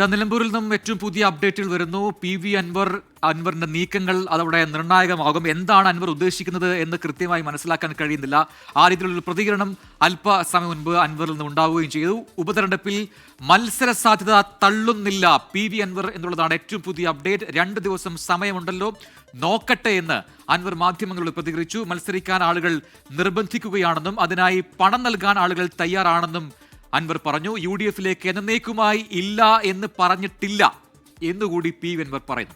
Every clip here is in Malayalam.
നിലമ്പൂരിൽ നിന്നും ഏറ്റവും പുതിയ അപ്ഡേറ്റുകൾ വരുന്നു. PV അൻവറിന്റെ നീക്കങ്ങൾ അതവിടെ നിർണായകമാകും. എന്താണ് അൻവർ ഉദ്ദേശിക്കുന്നത് എന്ന് കൃത്യമായി മനസ്സിലാക്കാൻ കഴിയുന്നില്ല. ആ രീതിയിലുള്ള പ്രതികരണം അല്പസമയം മുൻപ് അൻവറിൽ നിന്ന് ഉണ്ടാവുകയും ചെയ്തു. ഉപതെരഞ്ഞെടുപ്പിൽ മത്സര സാധ്യത തള്ളുന്നില്ല PV അൻവർ എന്നുള്ളതാണ് ഏറ്റവും പുതിയ അപ്ഡേറ്റ്. 2 ദിവസം സമയമുണ്ടല്ലോ, നോക്കട്ടെ എന്ന് അൻവർ മാധ്യമങ്ങളോട് പ്രതികരിച്ചു. മത്സരിക്കാൻ ആളുകൾ നിർബന്ധിക്കുകയാണെന്നും അതിനായി പണം നൽകാൻ ആളുകൾ തയ്യാറാണെന്നും അൻവർ പറഞ്ഞു. UDF-ലേക്ക് എന്നേക്കുമായി ഇല്ല എന്ന് പറഞ്ഞിട്ടില്ല എന്നുകൂടി PV അൻവർ പറയുന്നു.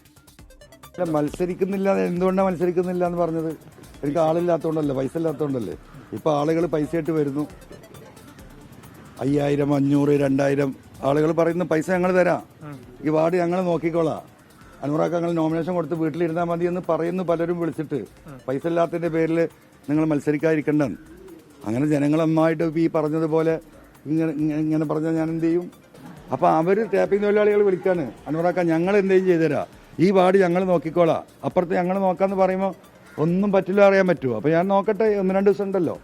മത്സരിക്കുന്നില്ല, എന്തുകൊണ്ടാണ് മത്സരിക്കുന്നില്ല എന്ന് പറഞ്ഞത്? എനിക്ക് ആളില്ലാത്തതുകൊണ്ടല്ലേ, പൈസ ഇല്ലാത്തതുകൊണ്ടല്ലേ. ഇപ്പൊ ആളുകൾ പൈസയായിട്ട് വരുന്നു. 5000, 500, 2000 ആളുകൾ പറയുന്ന പൈസ ഞങ്ങൾ തരാം, ഈ വാർഡ് ഞങ്ങൾ നോക്കിക്കോളാം, അനുറാക്ക് ഞങ്ങൾ നോമിനേഷൻ കൊടുത്ത് വീട്ടിലിരുന്നാൽ മതി എന്ന് പറയുന്നു. പലരും വിളിച്ചിട്ട് പൈസ ഇല്ലാത്തതിന്റെ പേരിൽ നിങ്ങൾ മത്സരിക്കാതിരിക്കണ്ടെന്ന്. അങ്ങനെ ജനങ്ങൾ നന്നായിട്ട് ഈ പറഞ്ഞതുപോലെ ഇങ്ങനെ പറഞ്ഞാൽ ഞാൻ എന്ത് ചെയ്യും? അപ്പൊ അവര് ടാപ്പിംഗ് തൊഴിലാളികൾ വിളിക്കാണ്, അനുറാക്ക ഞങ്ങൾ എന്തെങ്കിലും ചെയ്തുതരാം, ഈ വാർഡ് ഞങ്ങൾ നോക്കിക്കോളാം, അപ്പുറത്ത് ഞങ്ങൾ നോക്കാന്ന് പറയുമ്പോൾ ഒന്നും പറ്റില്ല, അറിയാൻ പറ്റുമോ? അപ്പൊ ഞാൻ നോക്കട്ടെ, 1-2 ദിവസം ഉണ്ടല്ലോ.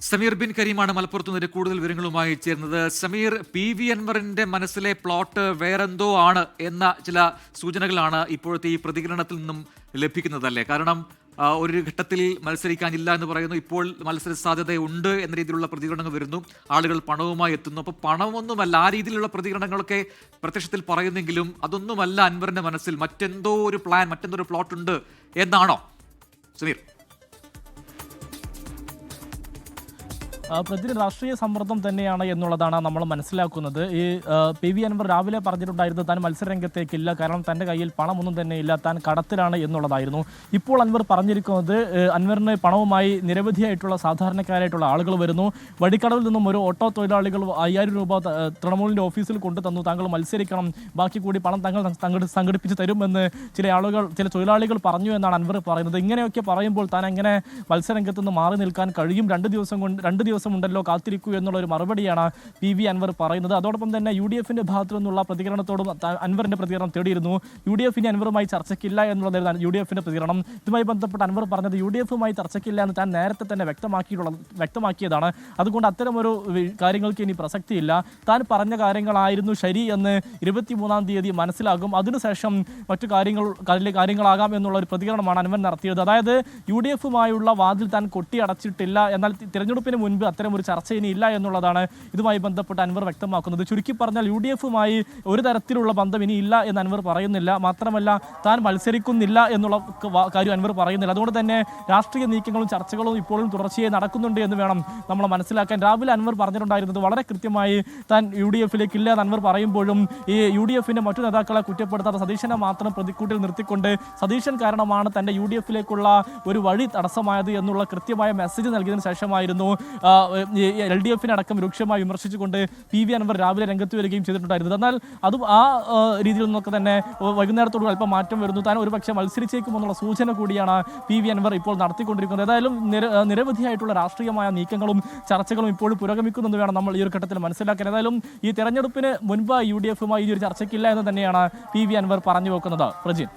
സമീർ ബിൻ കരീമാണ് മലപ്പുറത്ത് നിന്ന് കൂടുതൽ വിവരങ്ങളുമായി ചേർന്നത്. സമീർ, PV അൻവറിന്റെ മനസ്സിലെ പ്ലോട്ട് വേറെന്തോ ആണ് എന്ന ചില സൂചനകളാണ് ഇപ്പോഴത്തെ ഈ പ്രതികരണത്തിൽ നിന്നും ലഭിക്കുന്നതല്ലേ? കാരണം ഒരു ഘട്ടത്തിൽ മത്സരിക്കാനില്ല എന്ന് പറയുന്നു, ഇപ്പോൾ മത്സര സാധ്യതയുണ്ട് എന്ന രീതിയിലുള്ള പ്രതികരണങ്ങൾ വരുന്നു, ആളുകൾ പണവുമായി എത്തുന്നു. അപ്പോൾ പണമൊന്നുമല്ല, ആ രീതിയിലുള്ള പ്രതികരണങ്ങളൊക്കെ പ്രത്യക്ഷത്തിൽ പറയുന്നെങ്കിലും അതൊന്നുമല്ല അൻവറിന്റെ മനസ്സിൽ. മറ്റെന്തോ ഒരു പ്ലാൻ, മറ്റെന്തോ ഒരു പ്ലോട്ട് ഉണ്ട് എന്നാണോ സമീർ? പ്രതിന് രാഷ്ട്രീയ സമ്മർദ്ദം തന്നെയാണ് എന്നുള്ളതാണ് നമ്മൾ മനസ്സിലാക്കുന്നത്. ഈ PV അൻവർ രാവിലെ പറഞ്ഞിട്ടുണ്ടായിരുന്നു താൻ മത്സരരംഗത്തേക്കില്ല, കാരണം തൻ്റെ കയ്യിൽ പണമൊന്നും തന്നെ ഇല്ല, താൻ കടത്തിലാണ് എന്നുള്ളതായിരുന്നു. ഇപ്പോൾ അൻവർ പറഞ്ഞിരിക്കുന്നത് അൻവറിന് പണവുമായി നിരവധിയായിട്ടുള്ള സാധാരണക്കാരായിട്ടുള്ള ആളുകൾ വരുന്നു. വഴിക്കടവിൽ നിന്നും ഒരു ഓട്ടോ തൊഴിലാളികൾ 5000 രൂപ തൃണമൂലിൻ്റെ ഓഫീസിൽ കൊണ്ടു തന്നു, താങ്കൾ മത്സരിക്കണം, ബാക്കി കൂടി പണം താങ്കൾ സംഘടിപ്പിച്ച് തരുമെന്ന് ചില തൊഴിലാളികൾ പറഞ്ഞു എന്നാണ് അൻവർ പറയുന്നത്. ഇങ്ങനെയൊക്കെ പറയുമ്പോൾ താൻ എങ്ങനെ മത്സരരംഗത്ത് നിന്ന് മാറി നിൽക്കാൻ കഴിയും? 2 ദിവസം ഉണ്ടല്ലോ, കാത്തിരിക്കൂ എന്നുള്ള ഒരു മറുപടിയാണ് PV അൻവർ പറയുന്നത്. അതോടൊപ്പം തന്നെ UDF-ന്റെ ഭാഗത്തു നിന്നുള്ള പ്രതികരണത്തോടും അൻവറിന്റെ പ്രതികരണം തേടിയിരുന്നു. UDF-ന് അൻവറുമായി ചർച്ചയ്ക്കില്ല എന്നുള്ളതായിരുന്നു UDF-ന്റെ പ്രതികരണം. ഇതുമായി ബന്ധപ്പെട്ട് അൻവർ പറഞ്ഞത് UDF-മായി ചർച്ചയ്ക്കില്ല എന്ന് താൻ നേരത്തെ തന്നെ വ്യക്തമാക്കിയതാണ്. അതുകൊണ്ട് അത്തരമൊരു കാര്യങ്ങൾക്ക് ഇനി പ്രസക്തിയില്ല, താൻ പറഞ്ഞ കാര്യങ്ങളായിരുന്നു ശരി എന്ന് 23-ാം തീയതി മനസ്സിലാകും, അതിനുശേഷം മറ്റു കാര്യങ്ങളാകാം എന്നുള്ള ഒരു പ്രതികരണമാണ് അൻവർ നടത്തിയത്. അതായത് UDF-മായുള്ള വാതിൽ താൻ കൊട്ടിയടച്ചിട്ടില്ല, എന്നാൽ തിരഞ്ഞെടുപ്പിന് മുൻപ് അത്തരം ഒരു ചർച്ച ഇനി ഇല്ല എന്നുള്ളതാണ് ഇതുമായി ബന്ധപ്പെട്ട് അൻവർ വ്യക്തമാക്കുന്നത്. ചുരുക്കി പറഞ്ഞാൽ UDF-മായി ഒരു തരത്തിലുള്ള ബന്ധം ഇനി ഇല്ല എന്ന് അൻവർ പറയുന്നില്ല. മാത്രമല്ല താൻ മത്സരിക്കുന്നില്ല എന്നുള്ള കാര്യം അൻവർ പറയുന്നില്ല. അതുകൊണ്ട് തന്നെ രാഷ്ട്രീയ നീക്കങ്ങളും ചർച്ചകളും ഇപ്പോഴും തുടർച്ചയായി നടക്കുന്നുണ്ട് എന്ന് വേണം നമ്മൾ മനസ്സിലാക്കാൻ. രാവിലെ അൻവർ പറഞ്ഞിട്ടുണ്ടായിരുന്നത് വളരെ കൃത്യമായി താൻ UDF-ലേക്ക് ഇല്ല എന്ന് അൻവർ പറയുമ്പോഴും ഈ UDF-ന്റെ മറ്റു നേതാക്കളെ കുറ്റപ്പെടുത്താതെ സതീശനെ മാത്രം പ്രതിക്കൂട്ടിൽ നിർത്തിക്കൊണ്ട് സതീശൻ കാരണമാണ് തൻ്റെ UDF-ലേക്കുള്ള ഒരു വഴി തടസ്സമായത് എന്നുള്ള കൃത്യമായ മെസ്സേജ് നൽകിയതിനു ശേഷമായിരുന്നു LDF-നെ അടക്കം രൂക്ഷമായി വിമർശിച്ചുകൊണ്ട് PV അൻവർ രാവിലെ രംഗത്ത് വരികയും ചെയ്തിട്ടുണ്ടായിരുന്നത്. എന്നാൽ അതും ആ രീതിയിൽ നിന്നൊക്കെ തന്നെ വൈകുന്നേരത്തോട് അല്പം മാറ്റം വരുന്നു. താൻ ഒരുപക്ഷെ മത്സരിച്ചേക്കുമെന്നുള്ള സൂചന കൂടിയാണ് PV അൻവർ ഇപ്പോൾ നടത്തിക്കൊണ്ടിരിക്കുന്നത്. ഏതായാലും നിരവധിയായിട്ടുള്ള രാഷ്ട്രീയമായ നീക്കങ്ങളും ചർച്ചകളും ഇപ്പോഴും പുരോഗമിക്കുന്നെന്ന് വേണം നമ്മൾ ഈ ഒരു ഘട്ടത്തിൽ മനസ്സിലാക്കാൻ. ഏതായാലും ഈ തെരഞ്ഞെടുപ്പിന് മുൻപ് UDF-മായി ഈ ഒരു ചർച്ചയ്ക്കില്ല എന്ന് തന്നെയാണ് PV അൻവർ പറഞ്ഞു വെക്കുന്നത്. പ്രജിൻ.